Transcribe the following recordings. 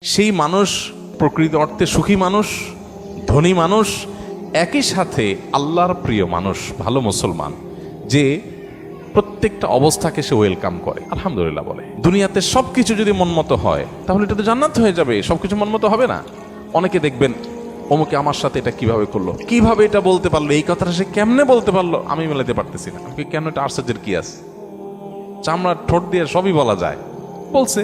সেই মানুষ প্রকৃত অর্থে সুখী মানুষ, ধনী মানুষ, একই সাথে আল্লাহর প্রিয় মানুষ, ভালো মুসলমান, যে প্রত্যেকটা অবস্থাকে সে ওয়েলকাম করে, আলহামদুলিল্লাহ বলে। দুনিয়াতে সবকিছু যদি মনমতো হয় তাহলে এটা তো জান্নাত হয়ে যাবে। সবকিছু মনমতো হবে না। অনেকে দেখবেন অমুকে আমার সাথে এটা কিভাবে করলো, কিভাবে এটা বলতে পারলো, এই কথাটা সে কেমনে বলতে পারলো, আমি মেলাতে পারতেছি না। আমি কেন, এটা আশ্চর্যের কি আছে? চামড়ার ঠোঁট দিয়ে সবই বলা যায়, বলছে,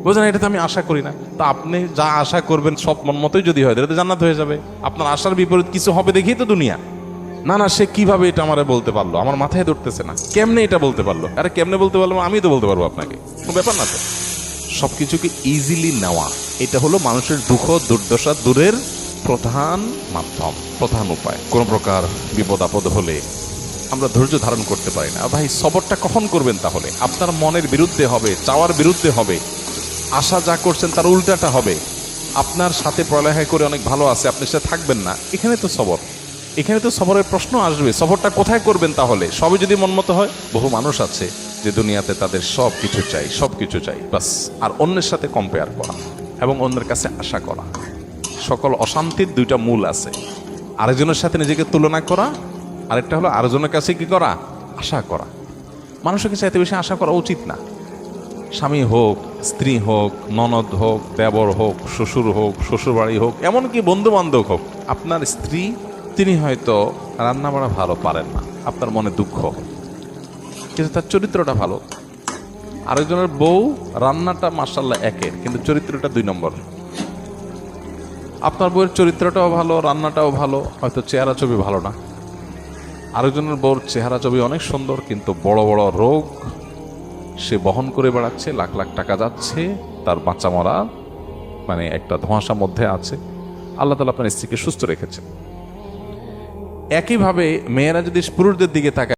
বোঝেন, এটা তো আমি আশা করি না। তা আপনি যা আশা করবেন সব মন মতোই যদি হয় তাহলে তো জান্নাত হয়ে যাবে। আপনার আশার বিপরীত কিছু হবে দেখেই তো দুনিয়া। না না, সে কিভাবে এটা আমারে বলতে পারলো, আমার মাথায় ধরতেছে না, কেমনে এটা বলতে পারলো। আরে কেমনে বলতে পারলো, আমি তো বলতে পারবো আপনাকে, কোনো ব্যাপার না তো। সবকিছুকে ইজিলি নেওয়া, এটা হলো মানুষের দুঃখ দুর্দশা দূরের প্রধান মাধ্যম, প্রধান উপায়। কোন প্রকার বিপদ আপদ হলে আমরা ধৈর্য ধারণ করতে পারি না। ভাই, সবরটা কখন করবেন? তাহলে আপনার মনের বিরুদ্ধে হবে, চাওয়ার বিরুদ্ধে হবে, আশা যা করছেন তার উল্টাটা হবে। আপনার সাথে পড়ালেখা করে অনেক ভালো আছে, আপনি সাথে থাকবেন না, এখানে তো সবর, এখানে তো সবরের প্রশ্ন আসবে। সবরটা কোথায় করবেন তাহলে? সবই যদি মনমতো হয়। বহু মানুষ আছে যে দুনিয়াতে তাদের সব কিছু চাই, সব কিছু চাই, বাস। আর অন্যের সাথে কম্পেয়ার করা এবং অন্যের কাছে আশা করা, সকল অশান্তির দুইটা মূল আছে। আরেকজনের সাথে নিজেকে তুলনা করা, আরেকটা হলো আরেকজনের কাছে কি করা, আশা করা। মানুষের কাছে এত বেশি আশা করা উচিত না। স্বামী হোক, স্ত্রী হোক, ননদ হোক, দেবর হোক, শ্বশুর হোক, শ্বশুরবাড়ি হোক, এমনকি বন্ধু বান্ধব হোক, আপনার স্ত্রী, তিনি হয়তো রান্না বাড়া ভালো পারেন না, আপনার মনে দুঃখ, কিন্তু তার চরিত্রটা ভালো। আরেকজনের বউ রান্নাটা মাশাআল্লাহ একের, কিন্তু চরিত্রটা 2 নম্বর। আপনার বউয়ের চরিত্রটাও ভালো, রান্নাটাও ভালো, হয়তো চেহারা ছবি ভালো না। আরেকজনের বউর চেহারা ছবি অনেক সুন্দর, কিন্তু বড় বড় রোগ সে বহন করে বেড়াচ্ছে, লাখ লাখ টাকা যাচ্ছে, তার বাঁচা মরা মানে একটা ধোঁয়াশার মধ্যে আছে। আল্লাহ তাআলা আপনার স্ত্রীকে সুস্থ রেখেছেন। একইভাবে মেয়েরা যদি পুরুষদের দিকে তাকায়,